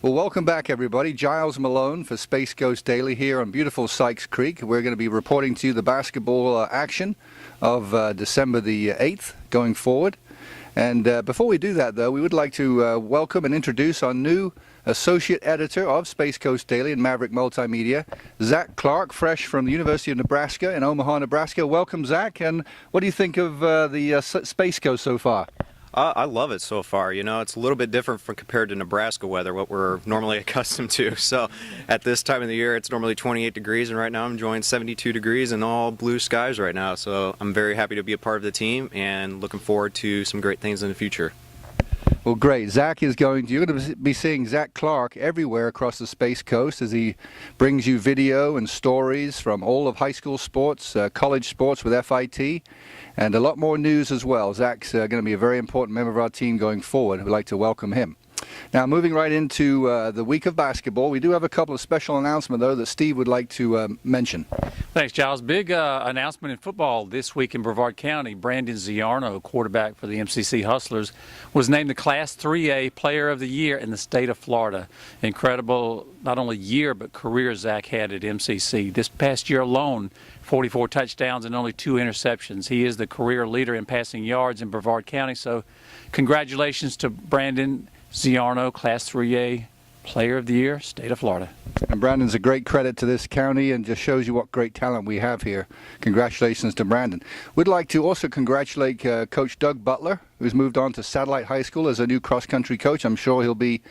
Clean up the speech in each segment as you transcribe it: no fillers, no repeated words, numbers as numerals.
Well, welcome back, everybody. Giles Malone for Space Coast Daily here on beautiful Sykes Creek. We're going to be reporting to you the basketball action of December the 8th going forward. And before we do that, though, we would like to welcome and introduce our new associate editor of Space Coast Daily and Maverick Multimedia, Zach Clark, fresh from the University of Nebraska in Omaha, Nebraska. Welcome, Zach. And what do you think of the Space Coast so far? I love it so far. You know, it's a little bit different from compared to Nebraska weather, what we're normally accustomed to. So at this time of the year, it's normally 28 degrees, and right now I'm enjoying 72 degrees and all blue skies right now. So I'm very happy to be a part of the team and looking forward to some great things in the future. Well, great. Zach is you're going to be seeing Zach Clark everywhere across the Space Coast as he brings you video and stories from all of high school sports, college sports with FIT, and a lot more news as well. Zach's going to be a very important member of our team going forward. We'd like to welcome him. Now, moving right into the week of basketball, we do have a couple of special announcements, though, that Steve would like to mention. Thanks, Giles. Big announcement in football this week in Brevard County. Brandon Ziarno, quarterback for the MCC Hustlers, was named the Class 3A Player of the Year in the state of Florida. Incredible, not only year, but career Zach had at MCC. This past year alone, 44 touchdowns and only 2 interceptions. He is the career leader in passing yards in Brevard County, so congratulations to Brandon Ziarno, Class 3A Player of the Year, State of Florida. And Brandon's a great credit to this county and just shows you what great talent we have here. Congratulations to Brandon. We'd like to also congratulate Coach Doug Butler, who's moved on to Satellite High School as a new cross-country coach. I'm sure he'll be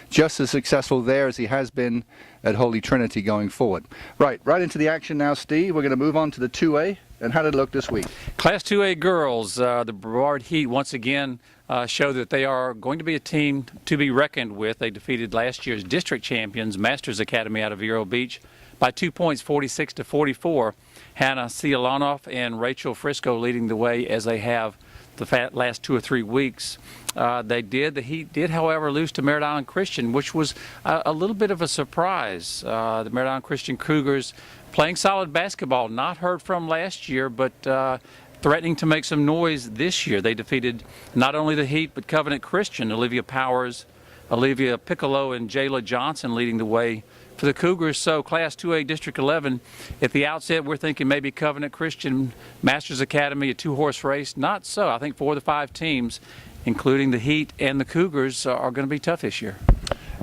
just as successful there as he has been at Holy Trinity going forward. Right into the action now, Steve. We're going to move on to the 2A. And how did it look this week? Class 2A girls, the Brevard Heat once again show that they are going to be a team to be reckoned with. They defeated last year's district champions, Masters Academy out of Vero Beach, by 2 points, 46-44. Hannah Cialanoff and Rachel Frisco leading the way as they have the last 2 or 3 weeks. The Heat did, however, lose to Merritt Island Christian, which was a little bit of a surprise. The Merritt Island Christian Cougars playing solid basketball, not heard from last year, but threatening to make some noise this year. They defeated not only the Heat, but Covenant Christian, Olivia Powers, Olivia Piccolo, and Jayla Johnson leading the way for the Cougars. So Class 2A District 11, at the outset, we're thinking maybe Covenant Christian, Masters Academy, a 2-horse race. Not so. I think 4 of the 5 teams, including the Heat and the Cougars, are going to be tough this year.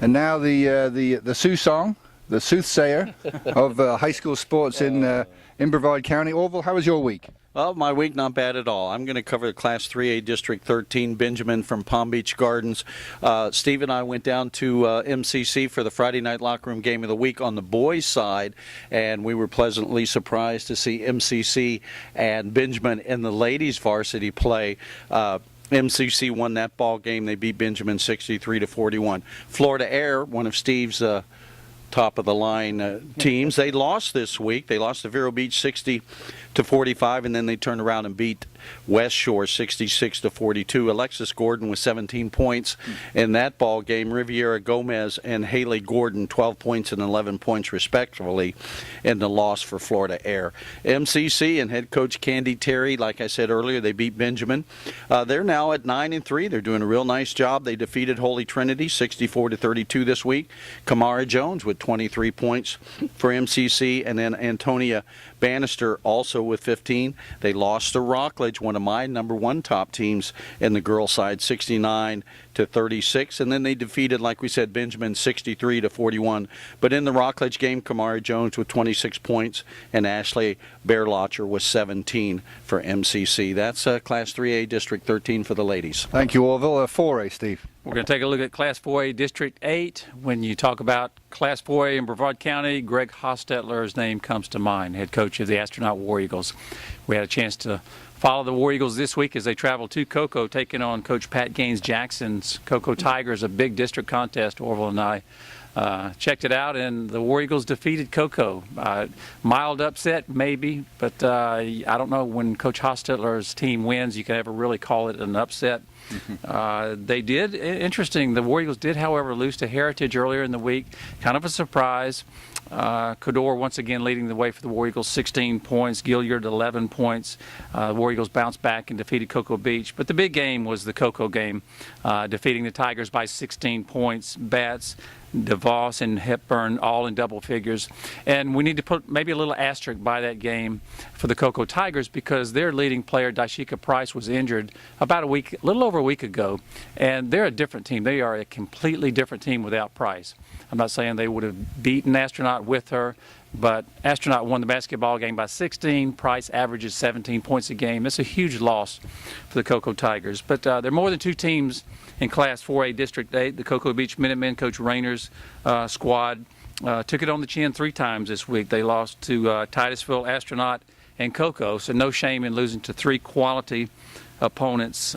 And now the Sioux song, the soothsayer of high school sports in Brevard County. Orville, how was your week? Well, my week not bad at all. I'm going to cover the Class 3A District 13, Benjamin from Palm Beach Gardens. Steve and I went down to MCC for the Friday night locker room game of the week on the boys' side, and we were pleasantly surprised to see MCC and Benjamin in the ladies' varsity play. MCC won that ball game. They beat Benjamin 63-41. Florida Air, one of Steve's top of the line teams, they lost this week. They lost to Vero Beach 60-45, and then they turned around and beat West Shore 66-42. Alexis Gordon with 17 points in that ball game. Riviera Gomez and Haley Gordon 12 points and 11 points respectively in the loss for Florida Air. MCC and head coach Candy Terry, like I said earlier, they beat Benjamin. They're now at 9-3. They're doing a real nice job. They defeated Holy Trinity 64-32 this week. Kamara Jones with 23 points for MCC, and then Antonia Bannister also with 15. They lost to Rockledge, one of my number 1 top teams in the girls' side, 69-36, and then they defeated, like we said, Benjamin 63-41. But in the Rockledge game, Kamara Jones with 26 points and Ashley Bearlotcher with 17 for MCC. That's Class 3A District 13 for the ladies. Thank you, Orville. 4A, Steve. We're going to take a look at Class 4A District 8. When you talk about Class 4A in Brevard County, Greg Hostetler's name comes to mind, head coach of the Astronaut War Eagles. We had a chance to follow the War Eagles this week as they travel to Cocoa, taking on Coach Pat Gaines Jackson's Cocoa Tigers, a big district contest. Orville and I checked it out, and the War Eagles defeated Cocoa. Mild upset, maybe, but I don't know when Coach Hostetler's team wins, you can ever really call it an upset. They did, interesting, the War Eagles did, however, lose to Heritage earlier in the week. Kind of a surprise. Cador once again leading the way for the War Eagles, 16 points. Gilliard, 11 points. The War Eagles bounced back and defeated Cocoa Beach. But the big game was the Cocoa game, defeating the Tigers by 16 points. Bats DeVos and Hepburn all in double figures. And we need to put maybe a little asterisk by that game for the Cocoa Tigers because their leading player, Daishika Price, was injured about a little over a week ago. And they're a different team. They are a completely different team without Price. I'm not saying they would have beaten Astronaut with her, but Astronaut won the basketball game by 16. Price averages 17 points a game. It's a huge loss for the Cocoa Tigers. But there are more than two teams in Class 4A District 8. The Cocoa Beach Minutemen, Coach Rayner's squad, took it on the chin 3 times this week. They lost to Titusville, Astronaut, and Cocoa, so no shame in losing to 3 quality opponents.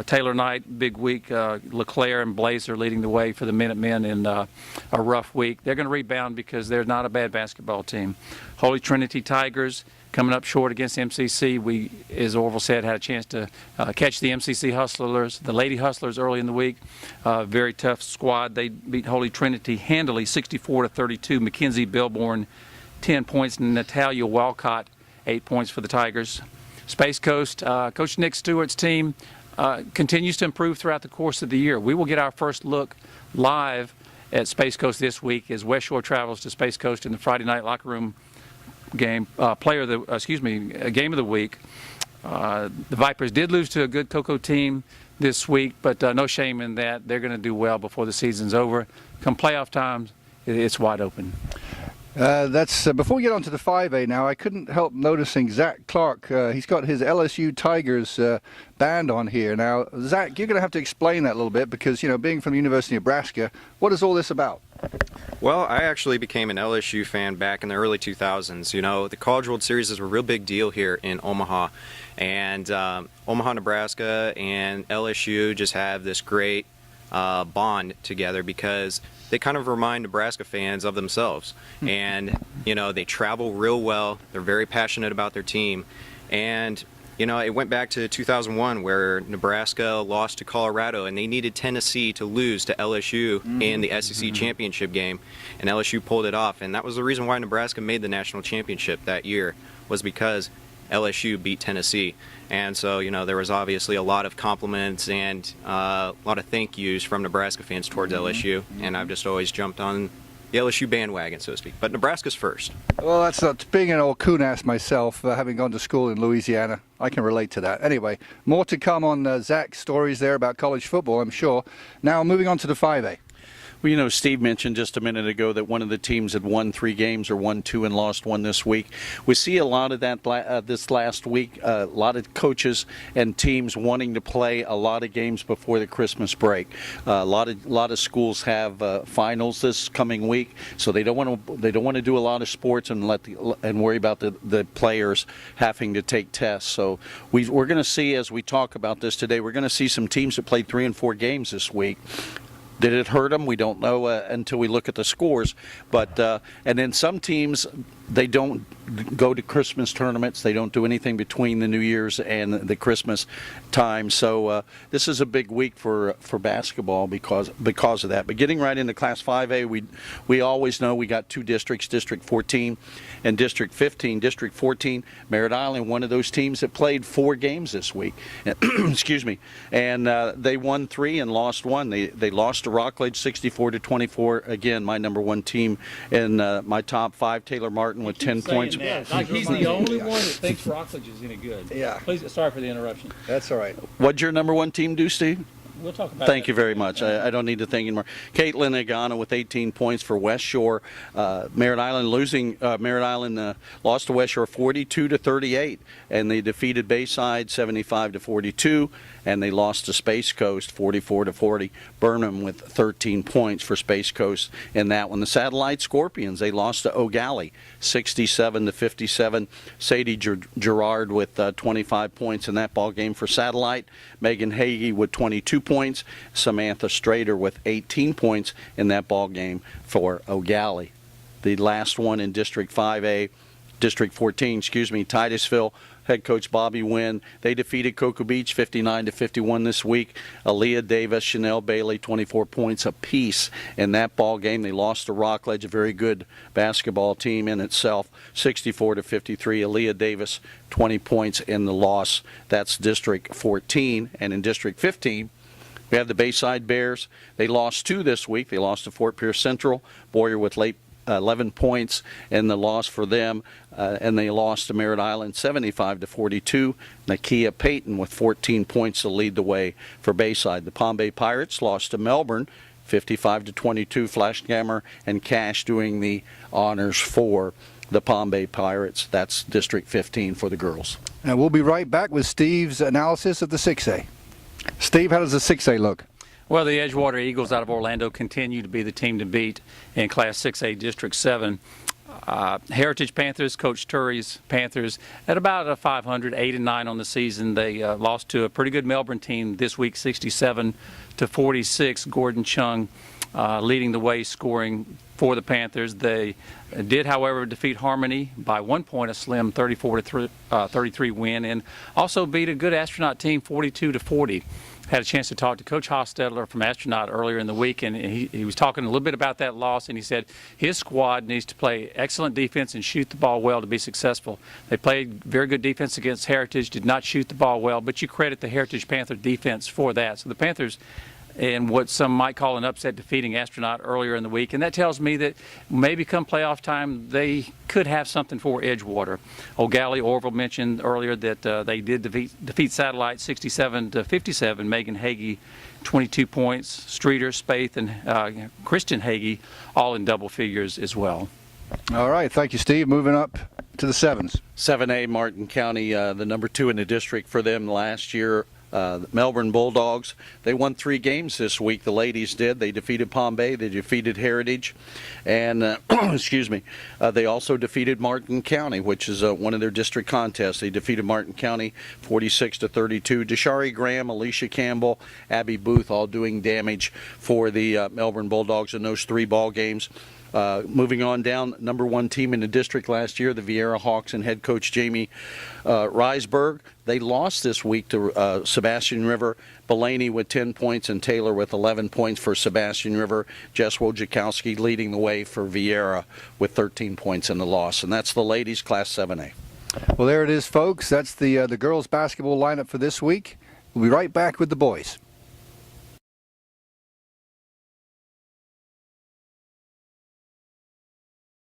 Taylor Knight, big week. LeClaire and Blazer leading the way for the Minutemen in a rough week. They're going to rebound because they're not a bad basketball team. Holy Trinity Tigers coming up short against MCC. We, as Orville said, had a chance to catch the MCC Hustlers, the Lady Hustlers, early in the week. Very tough squad. They beat Holy Trinity handily, 64-32. Mackenzie Bilborn, 10 points. And Natalia Walcott, 8 points for the Tigers. Space Coast, Coach Nick Stewart's team continues to improve throughout the course of the year. We will get our first look live at Space Coast this week as West Shore travels to Space Coast in the Friday night locker room game, game of the week. The Vipers did lose to a good Cocoa team this week, but no shame in that. They're going to do well before the season's over. Come playoff time, it's wide open. Before we get on to the 5A now, I couldn't help noticing Zach Clark. He's got his LSU Tigers band on here. Now, Zach, you're going to have to explain that a little bit because, you know, being from the University of Nebraska, what is all this about? Well, I actually became an LSU fan back in the early 2000s. You know, the College World Series is a real big deal here in Omaha. And Omaha, Nebraska and LSU just have this great bond together because they kind of remind Nebraska fans of themselves. And, you know, they travel real well. They're very passionate about their team. And, you know, it went back to 2001 where Nebraska lost to Colorado and they needed Tennessee to lose to LSU in the SEC championship game. And LSU pulled it off. And that was the reason why Nebraska made the national championship that year, was because LSU beat Tennessee. And so, you know, there was obviously a lot of compliments and a lot of thank yous from Nebraska fans towards LSU. And I've just always jumped on the LSU bandwagon, so to speak. But Nebraska's first. Well, that's not, being an old coon-ass myself, having gone to school in Louisiana, I can relate to that. Anyway, more to come on Zach's stories there about college football, I'm sure. Now, moving on to the 5A. Well, you know, Steve mentioned just a minute ago that one of the teams had won 3 games or won 2 and lost 1 this week. We see a lot of that this last week, a lot of coaches and teams wanting to play a lot of games before the Christmas break. A lot of schools have finals this coming week, so they don't want to do a lot of sports and worry about the players having to take tests. So we're going to see, as we talk about this today, we're going to see some teams that played 3 and 4 games this week. Did it hurt them? We don't know until we look at the scores. But and then some teams, they don't go to Christmas tournaments. They don't do anything between the New Year's and the Christmas time. So this is a big week for basketball because of that. But getting right into Class 5A, we always know we got 2 districts, District 14 and District 15. District 14, Merritt Island, one of those teams that played 4 games this week. Excuse me. And they won 3 and lost 1. They lost to Rockledge 64-24. Again, my number 1 team in my top 5. Taylor Martin with 10 points. Like he's the only one that thinks Rockledge is any good. Yeah. Please, sorry for the interruption. That's all right. What'd your number 1 team do, Steve? We'll talk about Thank that. you very much. I don't need to thank anymore. Caitlin Agana with 18 points for West Shore. Merritt Island lost to West Shore 42-38, and they defeated Bayside 75-42, and they lost to Space Coast 44-40. Burnham with 13 points for Space Coast in that one. The Satellite Scorpions, they lost to O'Galley 67-57. Sadie Gerard with 25 points in that ball game for Satellite. Megan Hagee with 22 points. Samantha Strader with 18 points in that ball game for O'Galley. The last one in District 5A, District 14, Titusville. Head coach Bobby Wynn. They defeated Cocoa Beach 59-51 this week. Aaliyah Davis, Chanel Bailey, 24 points apiece in that ball game. They lost to Rockledge, a very good basketball team in itself, 64-53. Aaliyah Davis, 20 points in the loss. That's District 14. And in District 15, We have the Bayside Bears. They lost 2 this week. They lost to Fort Pierce Central. Boyer with late 11 points in the loss for them, and they lost to Merritt Island 75-42. Nakia Payton with 14 points to lead the way for Bayside. The Palm Bay Pirates lost to Melbourne 55-22. Flash Gammer and Cash doing the honors for the Palm Bay Pirates. That's District 15 for the girls. And we'll be right back with Steve's analysis of the 6A. Steve, how does the 6A look? Well, the Edgewater Eagles out of Orlando continue to be the team to beat in Class 6A District 7. Heritage Panthers, Coach Turry's Panthers, at about a 500, 8-9 on the season. They lost to a pretty good Melbourne team this week, 67-46. Gordon Chung leading the way, scoring for the Panthers. They did, however, defeat Harmony by 1 point, a slim 34-33 win, and also beat a good Astronaut team 42-40. Had a chance to talk to Coach Hostetler from Astronaut earlier in the week, and he was talking a little bit about that loss, and he said his squad needs to play excellent defense and shoot the ball well to be successful. They played very good defense against Heritage, did not shoot the ball well, but you credit the Heritage Panther defense for that. So the Panthers, and what some might call an upset, defeating Astronaut earlier in the week. And that tells me that maybe come playoff time, they could have something for Edgewater. O'Galley, Orville mentioned earlier that they did defeat Satellite 67-57. Megan Hagee, 22 points. Streeter, Spaeth, and Christian Hagee, all in double figures as well. All right, thank you, Steve. Moving up to the 7s. 7A, Martin County, the number 2 in the district for them last year. The Melbourne Bulldogs, they won 3 games this week. The ladies did. They defeated Palm Bay. They defeated Heritage. And, excuse me, they also defeated Martin County, which is one of their district contests. They defeated Martin County 46-32. Deshari Graham, Alicia Campbell, Abby Booth all doing damage for the Melbourne Bulldogs in those 3 ball games. Moving on down, number 1 team in the district last year, the Vieira Hawks and head coach Jamie Reisberg. They lost this week to Sebastian River. Belaney with 10 points and Taylor with 11 points for Sebastian River. Jess Wojciechowski leading the way for Vieira with 13 points in the loss. And that's the ladies' Class 7A. Well, there it is, folks. That's the girls' basketball lineup for this week. We'll be right back with the boys.